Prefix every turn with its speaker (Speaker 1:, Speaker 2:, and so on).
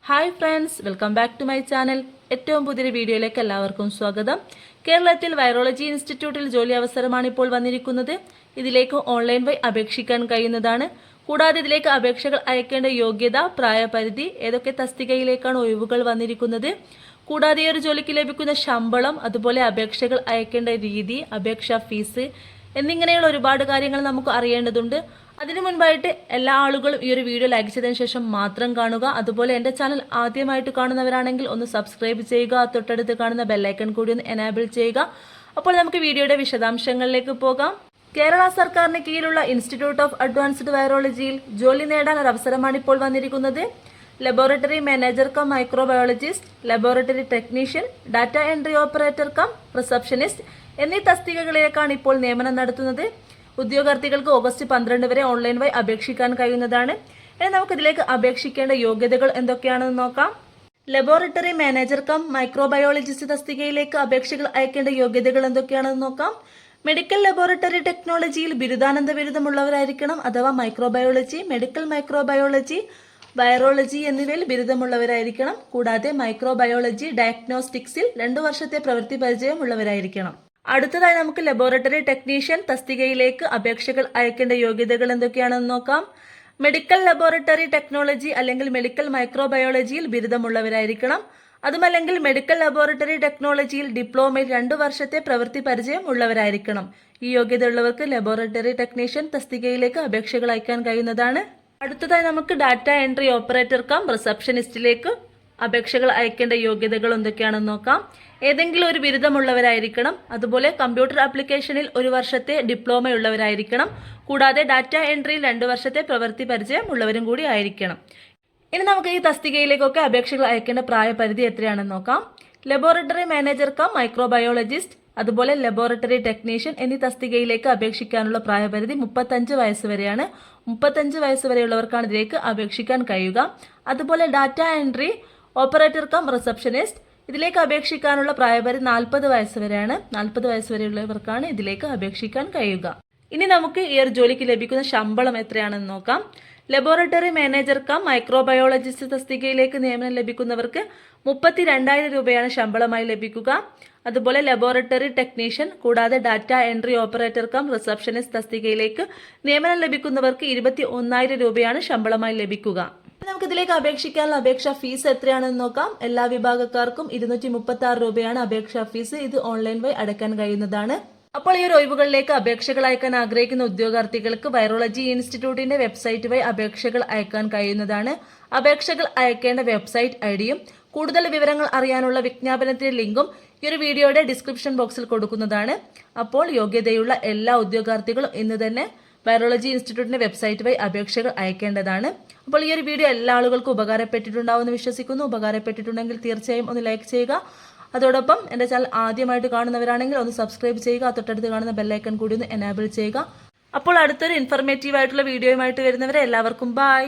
Speaker 1: Hi friends, welcome back to my channel. ഏറ്റവും പുതിയൊരു വീഡിയോയിലേക്ക് എല്ലാവർക്കും സ്വാഗതം. കേരളത്തിൽ വൈറോളജി ഇൻസ്റ്റിറ്റ്യൂട്ടിൽ ജോലി അവസരമാണ് ഇപ്പോൾ വന്നിരിക്കുന്നത്. ഇതിലേക്ക് ഓൺലൈൻ വഴി അപേക്ഷിക്കാൻ കഴിയുന്നതാണ്. കൂടാതെ ഇതിലേക്ക് അപേക്ഷകൾ അയക്കേണ്ട യോഗ്യത, പ്രായപരിധി, ഏതൊക്കെ തസ്തികയിലേക്കാണ് ഒഴിവുകൾ വന്നിരിക്കുന്നത്, കൂടാതെ ഈ ഒരു ജോലിക്ക് ലഭിക്കുന്ന ശമ്പളം, അതുപോലെ അപേക്ഷകൾ അയക്കേണ്ട രീതി, അപേക്ഷാ ഫീസ് എന്നിങ്ങനെയുള്ള ഒരുപാട് കാര്യങ്ങൾ നമുക്ക് അറിയേണ്ടതുണ്ട്. അതിനു മുൻപായിട്ട് എല്ലാ ആളുകളും ഈ ഒരു വീഡിയോ ലൈക്ക് ചെയ്തതിനു ശേഷം മാത്രം കാണുക. അതുപോലെ എൻ്റെ ചാനൽ ആദ്യമായിട്ട് കാണുന്നവരാണെങ്കിൽ ഒന്ന് സബ്സ്ക്രൈബ് ചെയ്യുക. തൊട്ടടുത്ത് കാണുന്ന ബെല്ലൈക്കൺ കൂടി ഒന്ന് എനാബിൾ ചെയ്യുക. അപ്പോൾ നമുക്ക് വീഡിയോയുടെ വിശദാംശങ്ങളിലേക്ക് പോകാം. കേരള സർക്കാരിന് കീഴിലുള്ള ഇൻസ്റ്റിറ്റ്യൂട്ട് ഓഫ് അഡ്വാൻസ്ഡ് വൈറോളജിയിൽ ജോലി നേടാൻ ഒരു അവസരമാണ് ഇപ്പോൾ വന്നിരിക്കുന്നത്. Laboratory manager cum microbiologist, laboratory technician, data entry operator cum receptionist എന്നീ തസ്തികകളിലേക്കാണ് ഇപ്പോൾ നിയമനം നടത്തുന്നത്. ഉദ്യോഗാർത്ഥികൾക്ക് ഓഗസ്റ്റ് 12 വരെ ഓൺലൈൻ വഴി അപേക്ഷിക്കാൻ കഴിയുന്നതാണ്. ഇനി നമുക്കിതിലേക്ക് അപേക്ഷിക്കേണ്ട യോഗ്യതകൾ എന്തൊക്കെയാണെന്ന് നോക്കാം. ലബോറട്ടറി മാനേജർ കം മൈക്രോബയോളജിസ്റ്റ് തസ്തികയിലേക്ക് അപേക്ഷകൾ അയക്കേണ്ട യോഗ്യതകൾ എന്തൊക്കെയാണെന്ന് നോക്കാം. മെഡിക്കൽ ലബോറട്ടറി ടെക്നോളജിയിൽ ബിരുദാനന്ത ബിരുദമുള്ളവരായിരിക്കണം, അഥവാ മൈക്രോബയോളജി, മെഡിക്കൽ മൈക്രോബയോളജി, വൈറോളജി എന്നിവയിൽ ബിരുദമുള്ളവരായിരിക്കണം. കൂടാതെ മൈക്രോബയോളജി ഡയഗ്നോസ്റ്റിക്സിൽ 2 വർഷത്തെ പ്രവൃത്തി പരിചയമുള്ളവരായിരിക്കണം. അടുത്തതായി നമുക്ക് ലബോറട്ടറി ടെക്നീഷ്യൻ തസ്തികയിലേക്ക് അപേക്ഷകൾ അയക്കേണ്ട യോഗ്യതകൾ എന്തൊക്കെയാണെന്ന് നോക്കാം. മെഡിക്കൽ ലബോറട്ടറി ടെക്നോളജി അല്ലെങ്കിൽ മെഡിക്കൽ മൈക്രോബയോളജിയിൽ ബിരുദമുള്ളവരായിരിക്കണം. അതുമല്ലെങ്കിൽ മെഡിക്കൽ ലബോറട്ടറി ടെക്നോളജിയിൽ ഡിപ്ലോമയിൽ 2 വർഷത്തെ പ്രവൃത്തി പരിചയം ഉള്ളവരായിരിക്കണം. ഈ യോഗ്യത ഉള്ളവർക്ക് ലബോറട്ടറി ടെക്നീഷ്യൻ തസ്തികയിലേക്ക് അപേക്ഷകൾ അയക്കാൻ കഴിയുന്നതാണ്. അടുത്തതായി നമുക്ക് ഡാറ്റ എൻട്രി ഓപ്പറേറ്റർ കം റിസപ്ഷനിസ്റ്റിലേക്ക് അപേക്ഷകൾ അയക്കേണ്ട യോഗ്യതകൾ എന്തൊക്കെയാണെന്ന് നോക്കാം. ഏതെങ്കിലും ഒരു ബിരുദമുള്ളവരായിരിക്കണം. അതുപോലെ കമ്പ്യൂട്ടർ ആപ്ലിക്കേഷനിൽ 1 വർഷത്തെ ഡിപ്ലോമയുള്ളവരായിരിക്കണം. കൂടാതെ ഡാറ്റ എൻട്രിയിൽ 2 വർഷത്തെ പ്രവൃത്തി പരിചയം ഉള്ളവരും കൂടി ആയിരിക്കണം. ഇനി നമുക്ക് ഈ തസ്തികയിലേക്കൊക്കെ അപേക്ഷകൾ അയക്കേണ്ട പ്രായപരിധി എത്രയാണെന്ന് നോക്കാം. ലബോറട്ടറി മാനേജർ കം മൈക്രോബയോളജിസ്റ്റ്, അതുപോലെ ലബോറട്ടറി ടെക്നീഷ്യൻ എന്നീ തസ്തികയിലേക്ക് അപേക്ഷിക്കാനുള്ള പ്രായപരിധി 35 വയസ്സ് വരെയാണ്. 35 വയസ്സ് വരെയുള്ളവർക്കാണ് ഇതിലേക്ക് അപേക്ഷിക്കാൻ കഴിയുക. അതുപോലെ data entry operator cum receptionist, ഇതിലേക്ക് അപേക്ഷിക്കാനുള്ള പ്രായപരിധി 40 വയസ്സ് വരെയാണ്. 40 വയസ്സ് വരെയുള്ളവർക്കാണ് ഇതിലേക്ക് അപേക്ഷിക്കാൻ കഴിയുക. ഇനി നമുക്ക് ഈ ഒരു ജോലിക്ക് ലഭിക്കുന്ന ശമ്പളം എത്രയാണെന്ന് നോക്കാം. ലബോറട്ടറി മാനേജർ കം മൈക്രോബയോളജിസ്റ്റ് തസ്തികയിലേക്ക് നിയമനം ലഭിക്കുന്നവർക്ക് 32,000 രൂപയാണ് ശമ്പളമായി ലഭിക്കുക. അതുപോലെ ലബോറട്ടറി ടെക്നീഷ്യൻ, കൂടാതെ data entry operator cum receptionist തസ്തികയിലേക്ക് നിയമനം ലഭിക്കുന്നവർക്ക് 21,000 രൂപയാണ് ശമ്പളമായി ലഭിക്കുക. നമുക്ക് ഇതിലേക്ക് അപേക്ഷിക്കാനുള്ള അപേക്ഷാ ഫീസ് എത്രയാണെന്ന് നോക്കാം. എല്ലാ വിഭാഗക്കാർക്കും 236 രൂപയാണ് അപേക്ഷാ ഫീസ്. ഇത് ഓൺലൈൻ വഴി അടയ്ക്കാൻ കഴിയുന്നതാണ്. അപ്പോൾ ഈ ഒരു ഒഴിവുകളിലേക്ക് അപേക്ഷകൾ അയക്കാൻ ആഗ്രഹിക്കുന്ന ഉദ്യോഗാർത്ഥികൾക്ക് വൈറോളജി ഇൻസ്റ്റിറ്റ്യൂട്ടിന്റെ വെബ്സൈറ്റ് വഴി അപേക്ഷകൾ അയക്കാൻ കഴിയുന്നതാണ്. അപേക്ഷകൾ അയക്കേണ്ട വെബ്സൈറ്റ് ഐഡിയും കൂടുതൽ വിവരങ്ങൾ അറിയാനുള്ള വിജ്ഞാപനത്തിന്റെ ലിങ്കും ഈ ഒരു വീഡിയോയുടെ ഡിസ്ക്രിപ്ഷൻ ബോക്സിൽ കൊടുക്കുന്നതാണ്. അപ്പോൾ യോഗ്യതയുള്ള എല്ലാ ഉദ്യോഗാർത്ഥികളും ഇന്ന് തന്നെ വൈറോളജി ഇൻസ്റ്റിറ്റ്യൂട്ടിന്റെ വെബ്സൈറ്റ് വഴി അപേക്ഷകൾ അയക്കേണ്ടതാണ്. അപ്പോൾ ഈ ഒരു വീഡിയോ എല്ലാ ആളുകൾക്കും ഉപകാരപ്പെട്ടിട്ടുണ്ടാവുമെന്ന് വിശ്വസിക്കുന്നു. ഉപകാരപ്പെട്ടിട്ടുണ്ടെങ്കിൽ തീർച്ചയായും ഒന്ന് ലൈക്ക് ചെയ്യുക. അതോടൊപ്പം എൻ്റെ ചാനൽ ആദ്യമായിട്ട് കാണുന്നവരാണെങ്കിൽ ഒന്ന് സബ്സ്ക്രൈബ് ചെയ്യുക. തൊട്ടടുത്ത് കാണുന്ന ബെല്ലൈക്കൺ കൂടി ഒന്ന് എനാബിൾ ചെയ്യുക. അപ്പോൾ അടുത്തൊരു ഇൻഫർമേറ്റീവ് ആയിട്ടുള്ള വീഡിയോയുമായിട്ട് വരുന്നവരെ എല്ലാവർക്കും ബൈ.